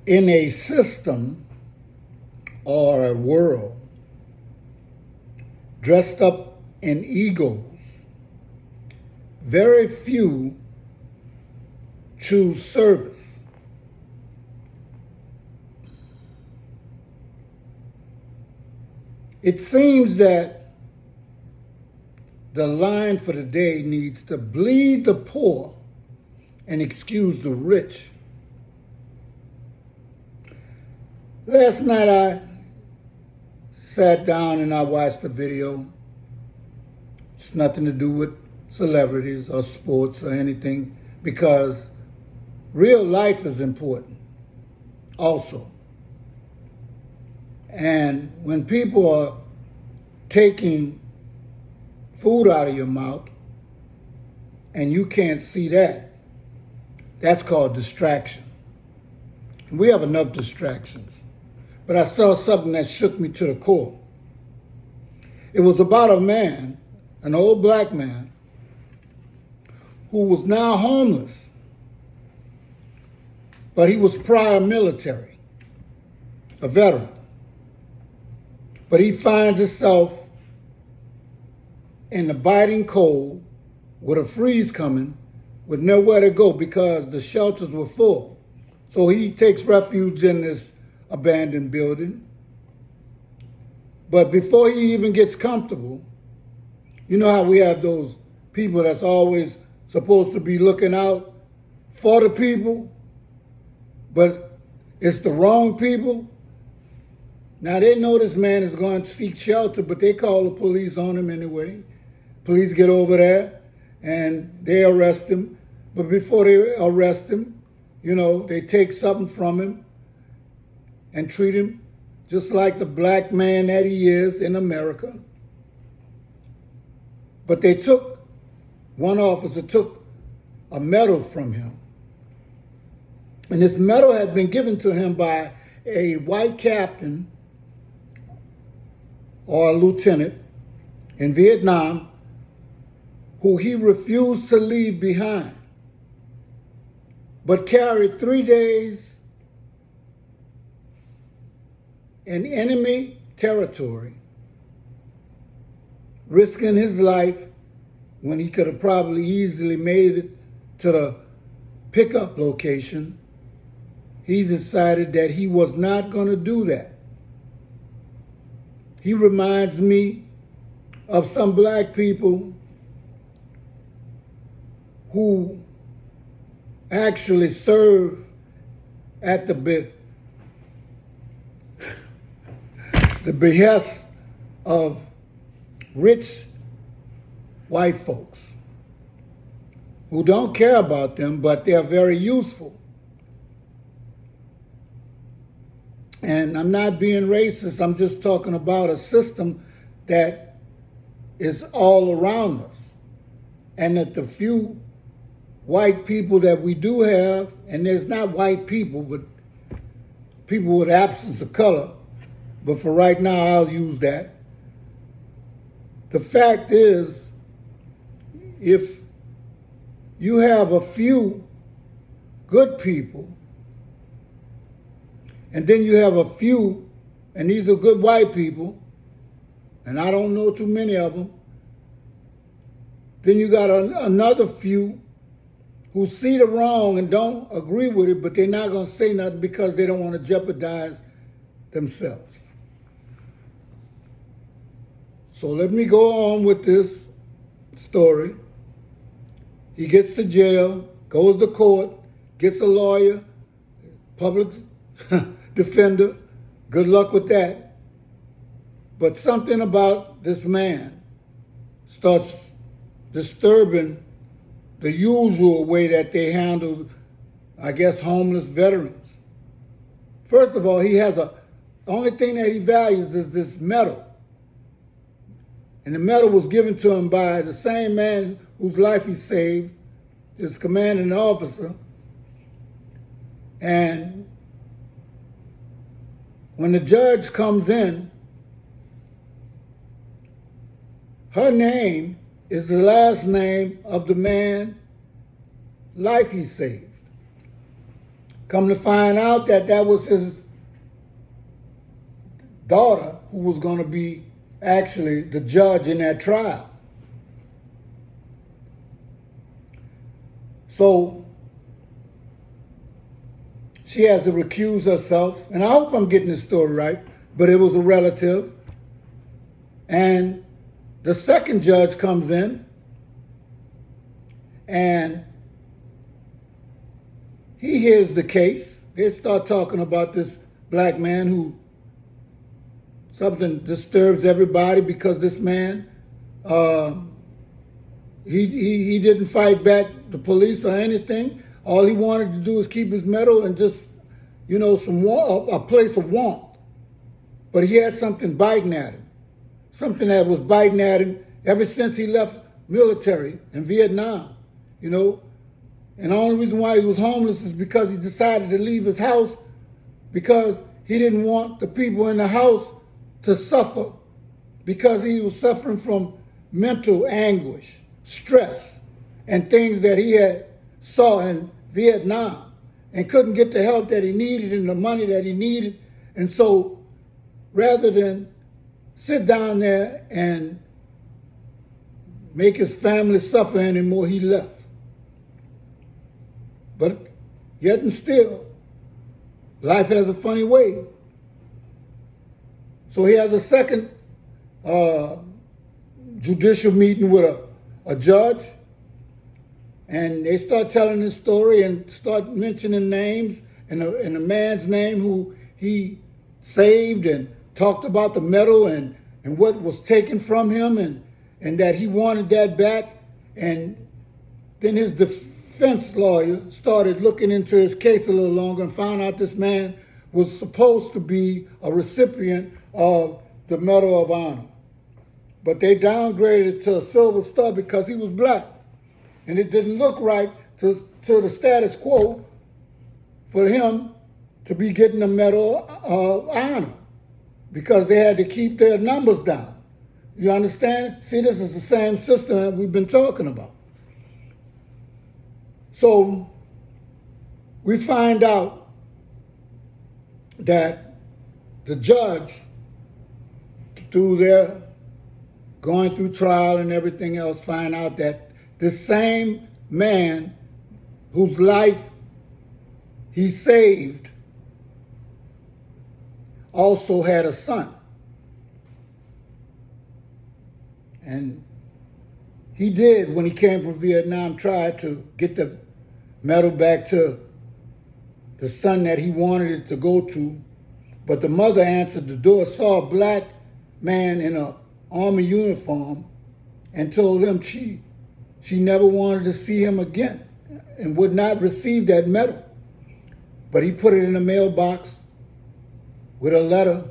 In a system or a world dressed up in egos, very few choose service. It seems that the line for the day needs to bleed the poor and excuse the rich. Last night I sat down and I watched the video. It's nothing to do with celebrities or sports or anything, because real life is important also. And when people are taking food out of your mouth and you can't see that, that's called distraction. We have enough distractions. But I saw something that shook me to the core. It was about a man, an old black man, who was now homeless, but he was prior military, a veteran. But he finds himself in the biting cold with a freeze coming, with nowhere to go because the shelters were full. So he takes refuge in this abandoned building. But before he even gets comfortable, you know how we have those people that's always supposed to be looking out for the people, but it's the wrong people. Now they know this man is going to seek shelter, but they call the police on him anyway. Police get over there and they arrest him. But before they arrest him, you know, they take something from him and treat him just like the black man that he is in America. But one officer took a medal from him. And this medal had been given to him by a white captain or a lieutenant in Vietnam who he refused to leave behind, but carried 3 days in enemy territory, risking his life when he could have probably easily made it to the pickup location. He decided that he was not going to do that. He reminds me of some black people who actually serve at the behest of rich white folks who don't care about them, but they're very useful. And I'm not being racist, I'm just talking about a system that is all around us. And that the few white people that we do have, and there's not white people, but people with absence of color, but for right now, I'll use that. The fact is, if you have a few good people, and then you have a few, and these are good white people, and I don't know too many of them, then you got another few who see the wrong and don't agree with it, but they're not going to say nothing because they don't want to jeopardize themselves. So let me go on with this story. He gets to jail, goes to court, gets a lawyer, public defender. Good luck with that. But something about this man starts disturbing the usual way that they handle, I guess, homeless veterans. First of all, the only thing that he values is this medal. And the medal was given to him by the same man whose life he saved, his commanding officer. And when the judge comes in, her name is the last name of the man life he saved. Come to find out that that was his daughter who was going to be actually the judge in that trial. So she has to recuse herself, and I hope I'm getting this story right, but it was a relative. And the second judge comes in, and he hears the case. They start talking about this black man who something disturbs everybody because this man, he didn't fight back the police or anything. All he wanted to do was keep his medal and just, a place of warmth. But he had something biting at him. Something that was biting at him ever since he left military in Vietnam, And the only reason why he was homeless is because he decided to leave his house because he didn't want the people in the house to suffer because he was suffering from mental anguish, stress, and things that he had saw in Vietnam and couldn't get the help that he needed and the money that he needed. And so rather than sit down there and make his family suffer anymore, he left. But yet and still, life has a funny way. So he has a second judicial meeting with a judge, and they start telling his story and start mentioning names and a man's name who he saved and talked about the medal and what was taken from him and that he wanted that back. And then his defense lawyer started looking into his case a little longer and found out this man was supposed to be a recipient of the Medal of Honor. But they downgraded it to a Silver Star because he was black. And it didn't look right to the status quo for him to be getting the Medal of Honor because they had to keep their numbers down. You understand? See, this is the same system that we've been talking about. So we find out that the judge, through their going through trial and everything else, find out that the same man whose life he saved also had a son. And he did, when he came from Vietnam, try to get the medal back to the son that he wanted it to go to. But the mother answered the door, saw a black man in an army uniform, and told him she never wanted to see him again and would not receive that medal. But he put it in a mailbox with a letter,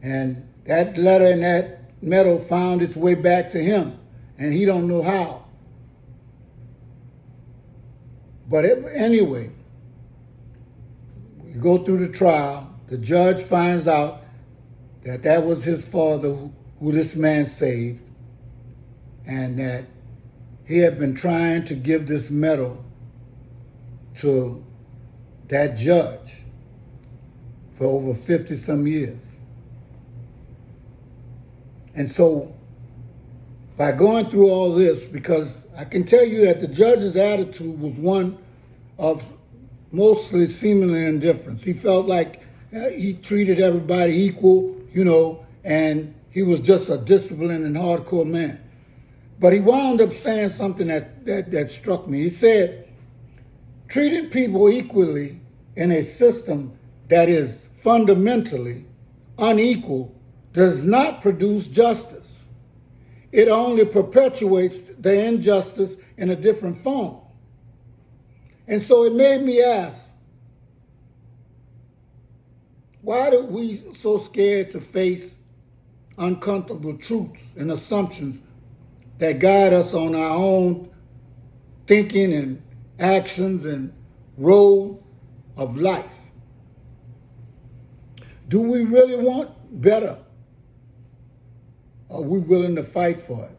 and that letter and that medal found its way back to him, and he don't know how. But anyway, you go through the trial, the judge finds out that that was his father who this man saved, and that he had been trying to give this medal to that judge for over 50 some years. And so by going through all this, because I can tell you that the judge's attitude was one of mostly seemingly indifference. He felt like he treated everybody equal, and he was just a disciplined and hardcore man. But he wound up saying something that struck me. He said, treating people equally in a system that is fundamentally unequal does not produce justice. It only perpetuates the injustice in a different form. And so it made me ask, why are we so scared to face uncomfortable truths and assumptions that guide us on our own thinking and actions and road of life? Do we really want better? Are we willing to fight for it?